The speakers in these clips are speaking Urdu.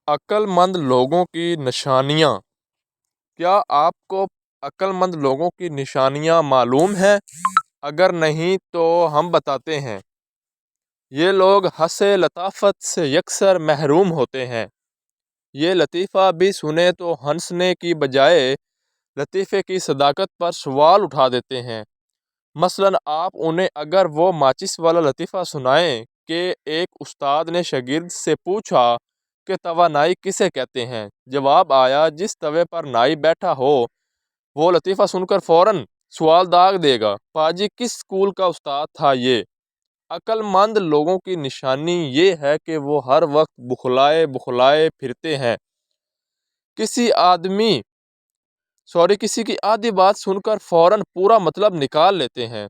عقل مند لوگوں کی نشانیاں۔ کیا آپ کو عقل مند لوگوں کی نشانیاں معلوم ہیں؟ اگر نہیں تو ہم بتاتے ہیں۔ یہ لوگ ہنسے لطافت سے یکسر محروم ہوتے ہیں۔ یہ لطیفہ بھی سنیں تو ہنسنے کی بجائے لطیفے کی صداقت پر سوال اٹھا دیتے ہیں۔ مثلاً آپ انہیں اگر وہ ماچس والا لطیفہ سنائیں کہ ایک استاد نے شاگرد سے پوچھا کہ توانائی کسے کہتے ہیں، جواب آیا جس توے پر نائی بیٹھا ہو، وہ لطیفہ سن کر فوراً سوال داغ دے گا، پاجی کس اسکول کا استاد تھا یہ؟ عقل مند لوگوں کی نشانی یہ ہے کہ وہ ہر وقت بخلائے بخلائے پھرتے ہیں۔ کسی کی آدھی بات سن کر فوراً پورا مطلب نکال لیتے ہیں۔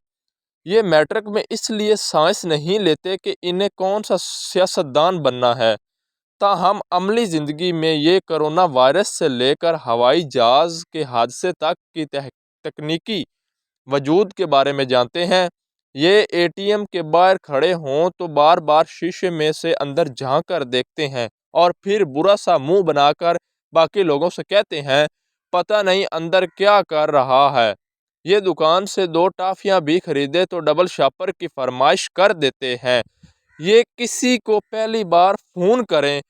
یہ میٹرک میں اس لیے سائنس نہیں لیتے کہ انہیں کون سا سیاستدان بننا ہے، تاہم عملی زندگی میں یہ کرونا وائرس سے لے کر ہوائی جہاز کے حادثے تک کی تکنیکی وجود کے بارے میں جانتے ہیں۔ یہ اے ٹی ایم کے باہر کھڑے ہوں تو بار بار شیشے میں سے اندر جھانک کر دیکھتے ہیں اور پھر برا سا منہ بنا کر باقی لوگوں سے کہتے ہیں پتہ نہیں اندر کیا کر رہا ہے۔ یہ دکان سے 2 ٹافیاں بھی خریدے تو ڈبل شاپر کی فرمائش کر دیتے ہیں۔ یہ کسی کو پہلی بار فون کریں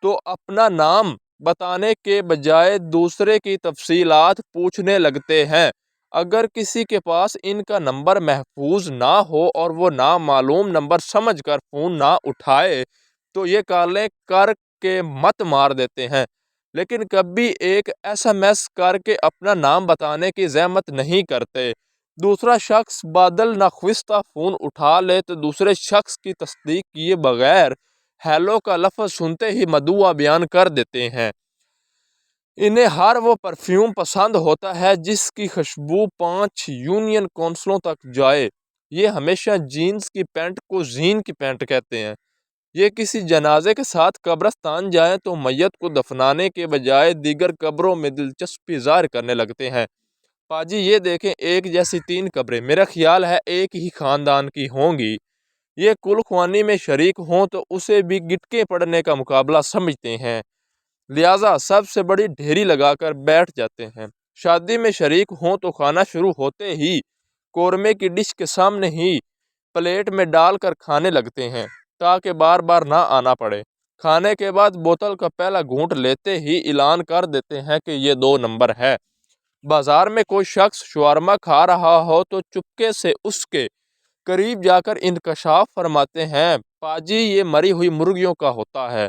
تو اپنا نام بتانے کے بجائے دوسرے کی تفصیلات پوچھنے لگتے ہیں۔ اگر کسی کے پاس ان کا نمبر محفوظ نہ ہو اور وہ نامعلوم نمبر سمجھ کر فون نہ اٹھائے تو یہ کالیں کر کے مت مار دیتے ہیں، لیکن کبھی ایک SMS کر کے اپنا نام بتانے کی زحمت نہیں کرتے۔ دوسرا شخص بادل نخوستہ فون اٹھا لے تو دوسرے شخص کی تصدیق کیے بغیر ہیلو کا لفظ سنتے ہی مدعا بیان کر دیتے ہیں۔ انہیں ہر وہ پرفیوم پسند ہوتا ہے جس کی خوشبو 5 یونین کونسلوں تک جائے۔ یہ ہمیشہ جینز کی پینٹ کو زین کی پینٹ کہتے ہیں۔ یہ کسی جنازے کے ساتھ قبرستان جائیں تو میت کو دفنانے کے بجائے دیگر قبروں میں دلچسپی ظاہر کرنے لگتے ہیں۔ پاجی یہ دیکھیں ایک جیسی 3 قبریں، میرا خیال ہے ایک ہی خاندان کی ہوں گی۔ یہ کل خوانی میں شریک ہوں تو اسے بھی گٹکے پڑنے کا مقابلہ سمجھتے ہیں، لہٰذا سب سے بڑی ڈھیری لگا کر بیٹھ جاتے ہیں۔ شادی میں شریک ہوں تو کھانا شروع ہوتے ہی قورمے کی ڈش کے سامنے ہی پلیٹ میں ڈال کر کھانے لگتے ہیں تاکہ بار بار نہ آنا پڑے۔ کھانے کے بعد بوتل کا پہلا گھونٹ لیتے ہی اعلان کر دیتے ہیں کہ یہ 2 نمبر ہے۔ بازار میں کوئی شخص شاورما کھا رہا ہو تو چپکے سے اس کے قریب جا کر انکشاف فرماتے ہیں، پاجی یہ مری ہوئی مرغیوں کا ہوتا ہے۔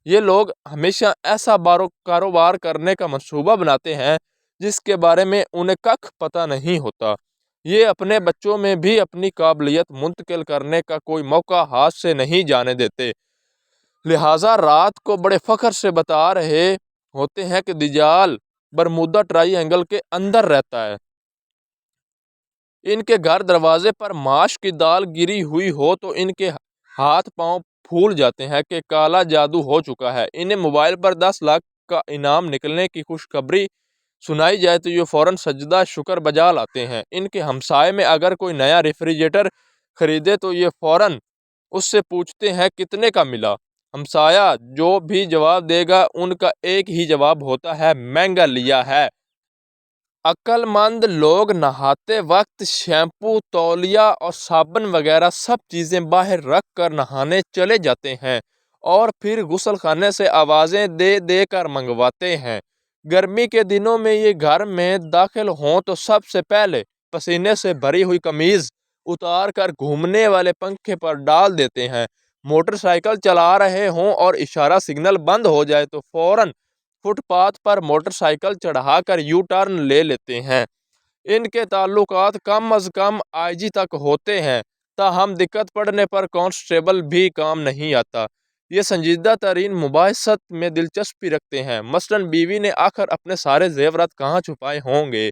یہ لوگ ہمیشہ ایسا کاروبار کرنے کا منصوبہ بناتے ہیں جس کے بارے میں انہیں ککھ پتہ نہیں ہوتا۔ یہ اپنے بچوں میں بھی اپنی قابلیت منتقل کرنے کا کوئی موقع ہاتھ سے نہیں جانے دیتے، لہٰذا رات کو بڑے فخر سے بتا رہے ہوتے ہیں کہ دجال برمودا ٹرائی اینگل کے اندر رہتا ہے۔ ان کے گھر دروازے پر ماش کی دال گری ہوئی ہو تو ان کے ہاتھ پاؤں پھول جاتے ہیں کہ کالا جادو ہو چکا ہے۔ انہیں موبائل پر 10 لاکھ کا انعام نکلنے کی خوشخبری سنائی جائے تو یہ فوراً سجدہ شکر بجا لاتے ہیں۔ ان کے ہمسائے میں اگر کوئی نیا ریفریجریٹر خریدے تو یہ فوراً اس سے پوچھتے ہیں کتنے کا ملا۔ ہمسایہ جو بھی جواب دے گا ان کا ایک ہی جواب ہوتا ہے، مہنگا لیا ہے۔ عقل مند لوگ نہاتے وقت شیمپو، تولیہ اور صابن وغیرہ سب چیزیں باہر رکھ کر نہانے چلے جاتے ہیں اور پھر غسل خانے سے آوازیں دے دے کر منگواتے ہیں۔ گرمی کے دنوں میں یہ گھر میں داخل ہوں تو سب سے پہلے پسینے سے بھری ہوئی قمیض اتار کر گھومنے والے پنکھے پر ڈال دیتے ہیں۔ موٹر سائیکل چلا رہے ہوں اور اشارہ سگنل بند ہو جائے تو فوراً فٹ پاتھ پر موٹر سائیکل چڑھا کر یو ٹرن لے لیتے ہیں۔ ان کے تعلقات کم از کم IG تک ہوتے ہیں، تاہم دقت پڑنے پر کانسٹیبل بھی کام نہیں آتا۔ یہ سنجیدہ ترین مباحثت میں دلچسپی رکھتے ہیں، مثلاً بیوی نے آخر اپنے سارے زیورات کہاں چھپائے ہوں گے،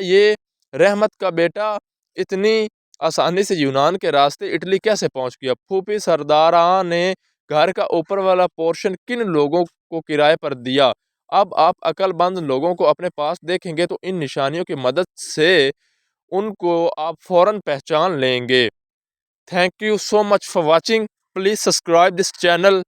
یہ رحمت کا بیٹا اتنی آسانی سے یونان کے راستے اٹلی کیسے پہنچ گیا، پھوپھی سردارا نے گھر کا اوپر والا پورشن کن لوگوں کو کرائے پر دیا۔ اب آپ عقل مند لوگوں کو اپنے پاس دیکھیں گے تو ان نشانیوں کی مدد سے ان کو آپ فوراً پہچان لیں گے۔ Thank you so much for watching. Please subscribe this channel.